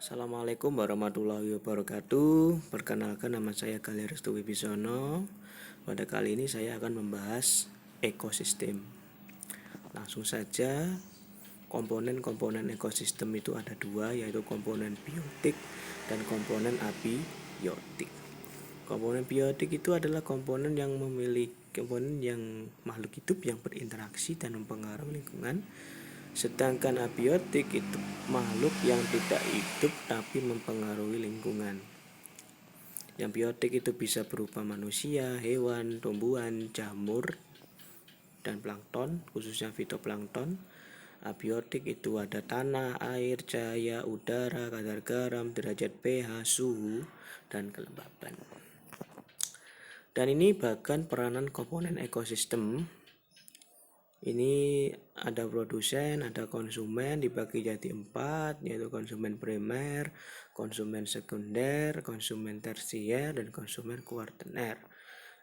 Assalamualaikum warahmatullahi wabarakatuh. Perkenalkan, nama saya Galih Restu Wibisono. Pada kali ini saya akan membahas ekosistem. Langsung saja, komponen-komponen ekosistem itu ada dua, yaitu komponen biotik dan komponen abiotik. Komponen biotik itu adalah komponen yang makhluk hidup yang berinteraksi dan mempengaruhi lingkungan. Sedangkan abiotik itu makhluk yang tidak hidup tapi mempengaruhi lingkungan. Yang biotik itu bisa berupa manusia, hewan, tumbuhan, jamur, dan plankton, khususnya fitoplankton. Abiotik itu ada tanah, air, cahaya, udara, kadar garam, derajat pH, suhu, dan kelembaban. Dan ini bahkan peranan komponen ekosistem. Ini ada produsen, ada konsumen, dibagi jadi 4, yaitu konsumen primer, konsumen sekunder, konsumen tersier, dan konsumen kuartener.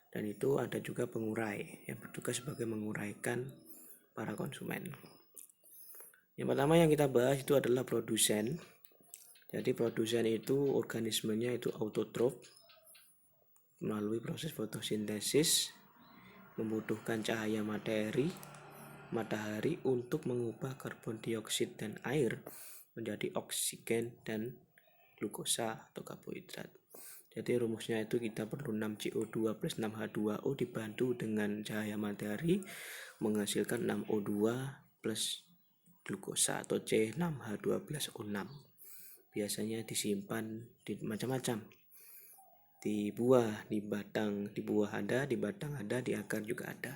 Dan itu ada juga pengurai yang bertugas sebagai menguraikan para konsumen. Yang pertama yang kita bahas itu adalah produsen. Jadi produsen itu organismenya itu autotrof, melalui proses fotosintesis, membutuhkan cahaya matahari untuk mengubah karbon dioksida dan air menjadi oksigen dan glukosa atau karbohidrat. Jadi rumusnya itu kita perlu 6CO2 plus 6H2O dibantu dengan cahaya matahari menghasilkan 6O2 plus glukosa atau C6H12O6. Biasanya disimpan di macam-macam. Di buah, di buah ada, di batang ada, di akar juga ada.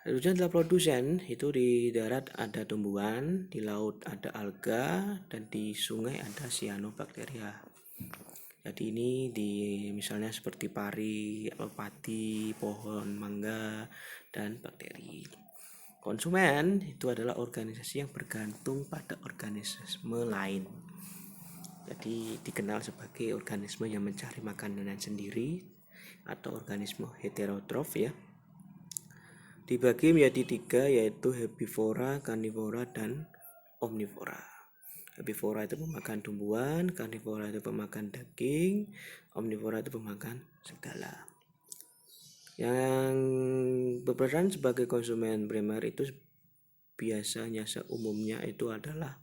Selanjutnya adalah produsen, itu di darat ada tumbuhan, di laut ada alga, dan di sungai ada cyanobacteria. Jadi ini misalnya seperti pari, padi, pohon mangga, dan bakteri. Konsumen itu adalah organisasi yang bergantung pada organisme lain. Jadi dikenal sebagai organisme yang mencari makanan sendiri atau organisme heterotrof ya. Dibagi menjadi 3, yaitu herbivora, karnivora, dan omnivora. Herbivora itu pemakan tumbuhan, karnivora itu pemakan daging, omnivora itu pemakan segala. Yang berperan sebagai konsumen primer itu biasanya seumumnya itu adalah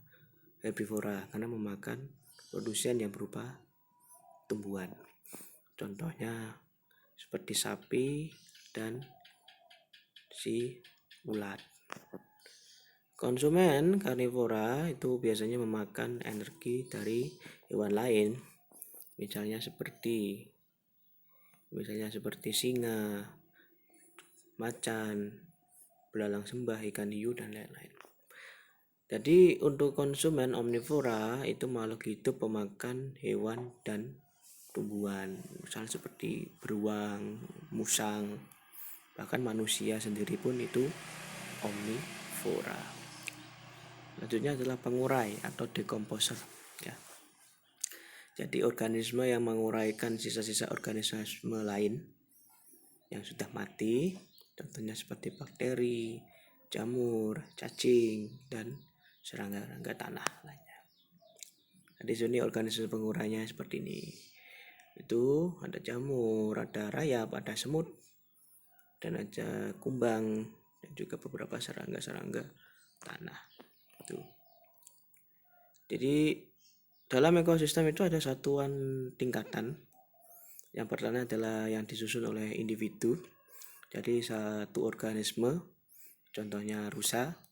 herbivora karena memakan produsen yang berupa tumbuhan. Contohnya seperti sapi dan si ulat. Konsumen karnivora itu biasanya memakan energi dari hewan lain, misalnya seperti singa, macan, belalang sembah, ikan hiu, dan lain-lain. Jadi untuk konsumen omnivora itu makhluk hidup pemakan hewan dan tumbuhan, misalnya seperti beruang, musang, bahkan manusia sendiri pun itu omnivora. Selanjutnya adalah pengurai atau decomposer ya. Jadi organisme yang menguraikan sisa-sisa organisme lain yang sudah mati, contohnya seperti bakteri, jamur, cacing, dan serangga-serangga tanah lainnya. Di sini organisme pengurainya seperti ini. Itu ada jamur, ada rayap, ada semut, dan ada kumbang, dan juga beberapa serangga-serangga tanah. Itu. Jadi dalam ekosistem itu ada satuan tingkatan. Yang pertama adalah yang disusun oleh individu. Jadi satu organisme, contohnya rusa.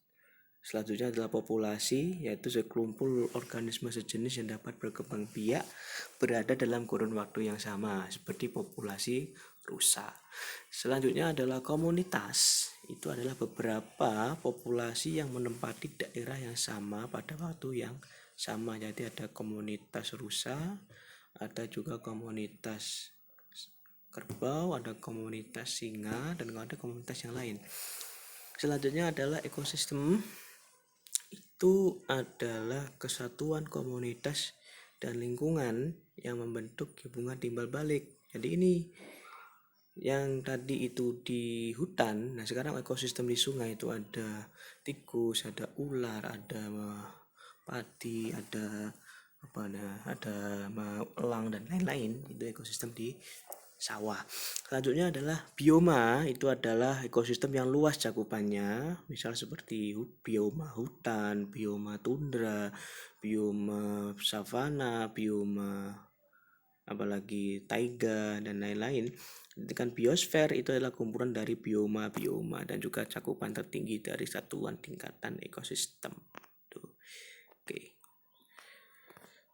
Selanjutnya adalah populasi, yaitu sekelompok organisme sejenis yang dapat berkembang biak berada dalam kurun waktu yang sama, seperti populasi rusa. Selanjutnya adalah komunitas. Itu adalah beberapa populasi yang menempati daerah yang sama pada waktu yang sama. Jadi ada komunitas rusa, ada juga komunitas kerbau, ada komunitas singa, dan ada komunitas yang lain. Selanjutnya adalah ekosistem. Itu adalah kesatuan komunitas dan lingkungan yang membentuk hubungan timbal balik. Jadi ini yang tadi itu di hutan, nah sekarang ekosistem di sungai itu ada tikus, ada ular, ada padi, ada ada elang dan lain-lain, itu ekosistem di sawah. Selanjutnya adalah bioma, itu adalah ekosistem yang luas cakupannya, misal seperti bioma hutan, bioma tundra, bioma savana, bioma apalagi taiga dan lain-lain. Dengan biosfer itu adalah kumpulan dari bioma-bioma dan juga cakupan tertinggi dari satuan tingkatan ekosistem. Tuh. Oke.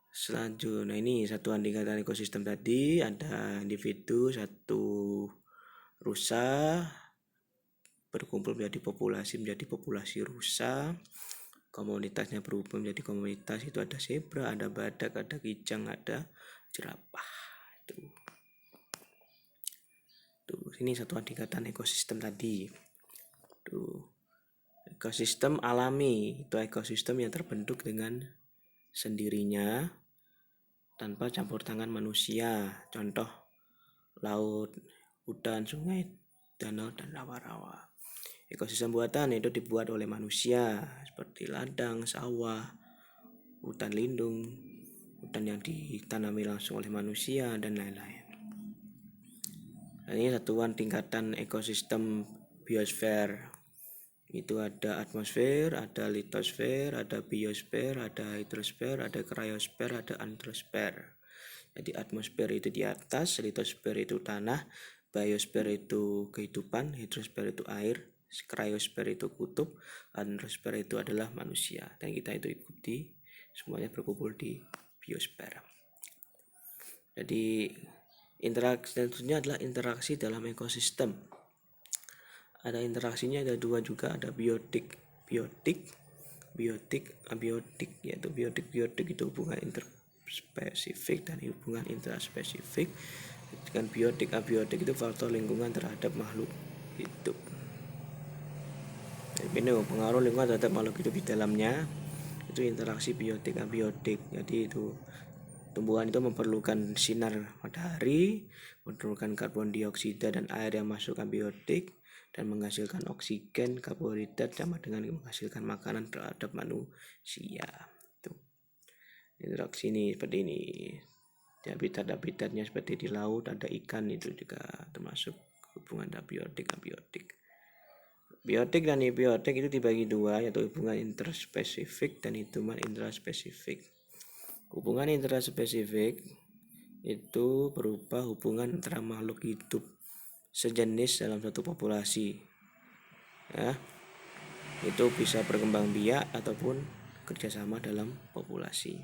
Selanjutnya ini satuan tingkatan ekosistem tadi ada individu, satu rusa berkumpul menjadi populasi rusa. Komunitasnya berubah menjadi komunitas, itu ada zebra, ada badak, ada kijang, ada jerapah. Tuh, ini satuan tingkatan ekosistem tadi. Tuh. Ekosistem alami itu ekosistem yang terbentuk dengan sendirinya tanpa campur tangan manusia. Contoh laut, hutan, sungai, danau, dan rawa-rawa. Ekosistem buatan itu dibuat oleh manusia seperti ladang, sawah, hutan lindung, hutan yang ditanami langsung oleh manusia, dan lain-lain. Ini satuan tingkatan ekosistem biosfer. Itu ada atmosfer, ada litosfer, ada biosfer, ada hidrosfer, ada cryosfer, ada antrosfer. Jadi atmosfer itu di atas, litosfer itu tanah, biosfer itu kehidupan, hidrosfer itu air, cryosfer itu kutub, antrosfer itu adalah manusia. Dan kita itu ikuti semuanya berkumpul di biosfer. Jadi interaksi tentunya adalah interaksi dalam ekosistem. Ada interaksinya, ada dua juga, ada biotik, abiotik, yaitu biotik itu hubungan interspesifik dan hubungan intraspesifik. Dengan biotik, abiotik itu faktor lingkungan terhadap makhluk hidup. Ini pengaruh lingkungan terhadap makhluk hidup di dalamnya, itu interaksi biotik, abiotik. Jadi itu tumbuhan itu memerlukan sinar matahari, memerlukan karbon dioksida dan air yang masuk abiotik, dan menghasilkan oksigen, karbohidrat, sama dengan menghasilkan makanan terhadap manusia. Tuh. Interaksi ini seperti ini. Habitat-habitatnya seperti di laut, ada ikan, itu juga termasuk hubungan abiotik, abiotik. Biotik dan abiotik itu dibagi dua, yaitu hubungan interspesifik dan hubungan intraspesifik. Hubungan intraspesifik itu berupa hubungan antara makhluk hidup sejenis dalam satu populasi, ya, itu bisa berkembang biak ataupun kerjasama dalam populasi.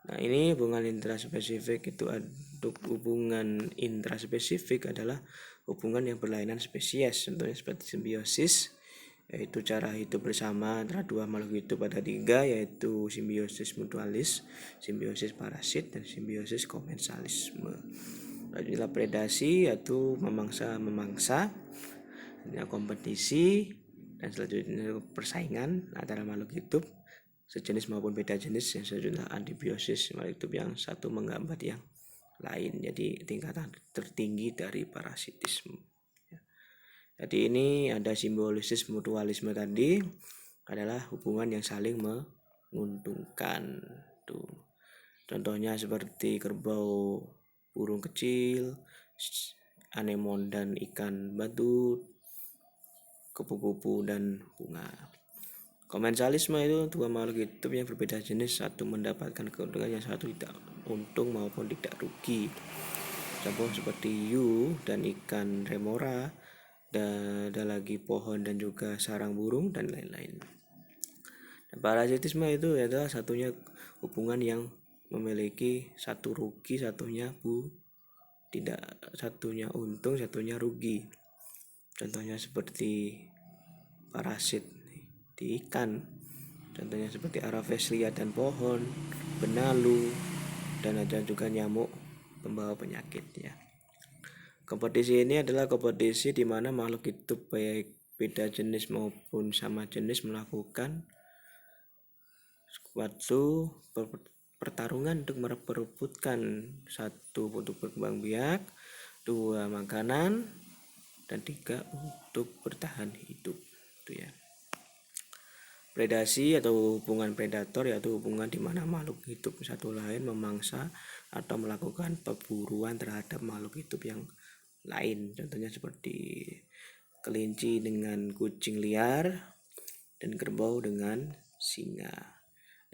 Nah, ini hubungan intraspesifik itu. Untuk hubungan intraspesifik adalah hubungan yang berlainan spesies, contohnya seperti simbiosis, yaitu cara hidup bersama antara dua makhluk hidup. Ada tiga, yaitu simbiosis mutualis, simbiosis parasit, dan simbiosis komensalisme. Selanjutnya predasi, yaitu memangsa, kompetisi, dan selanjutnya persaingan antara makhluk hidup sejenis maupun beda jenis. Yang selanjutnya antibiosis, makhluk hidup yang satu menghambat yang lain. Jadi tingkatan tertinggi dari parasitisme. Jadi ini ada simbiosis mutualisme tadi, adalah hubungan yang saling menguntungkan. Tuh. Contohnya seperti kerbau, burung kecil, anemon dan ikan batu, kupu-kupu dan bunga. Komensalisme itu dua makhluk hidup yang berbeda jenis, satu mendapatkan keuntungan, yang satu tidak untung maupun tidak rugi. Contoh seperti hiu dan ikan remora, dan ada lagi pohon dan juga sarang burung, dan lain-lain. Dan parasitisme itu adalah satunya hubungan yang memiliki satu rugi, satunya tidak, satunya untung, satunya rugi. Contohnya seperti parasit di ikan, contohnya seperti Arafeslia dan pohon, benalu, dan ada juga nyamuk pembawa penyakit, ya. Kompetisi ini adalah kompetisi di mana makhluk hidup baik beda jenis maupun sama jenis melakukan suatu pertarungan untuk merebutkan, satu untuk berkembang biak, dua makanan, dan tiga untuk bertahan hidup. Itu, ya. Predasi atau hubungan predator yaitu hubungan di mana makhluk hidup satu lain memangsa atau melakukan perburuan terhadap makhluk hidup yang lain. Contohnya seperti kelinci dengan kucing liar dan kerbau dengan singa.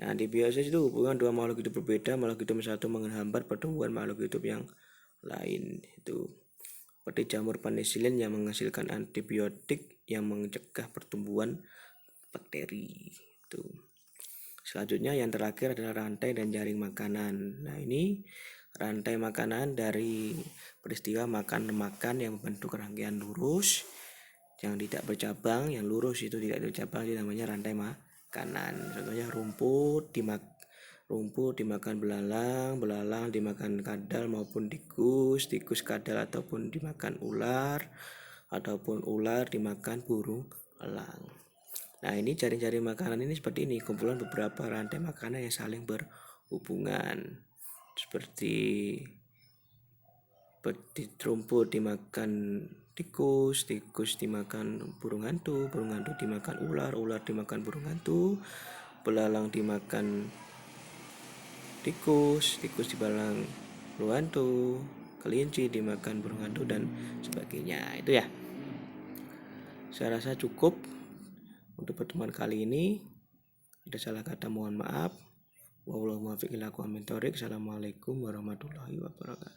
Nah, antibioses itu hubungan dua makhluk hidup berbeda, makhluk hidup satu menghambat pertumbuhan makhluk hidup yang lain. Itu seperti jamur penisilin yang menghasilkan antibiotik yang mencegah pertumbuhan bakteri. Itu. Selanjutnya yang terakhir adalah rantai dan jaring makanan. Nah, ini rantai makanan dari peristiwa makan-makan yang membentuk rangkaian lurus yang tidak bercabang. Yang lurus itu tidak bercabang, itu namanya rantai makanan. Contohnya rumput dimakan belalang, belalang dimakan kadal maupun tikus, tikus kadal ataupun dimakan ular, ataupun ular dimakan burung elang. Nah, ini jaring-jaring makanan ini seperti ini, kumpulan beberapa rantai makanan yang saling berhubungan. Seperti rumput dimakan tikus, tikus dimakan burung hantu dimakan ular dimakan burung hantu, belalang dimakan tikus dibalang burung hantu, kelinci dimakan burung hantu dan sebagainya. Itu ya. Saya rasa cukup untuk pertemuan kali ini. Ada salah kata mohon maaf. Wallahualam. Assalamualaikum warahmatullahi wabarakatuh.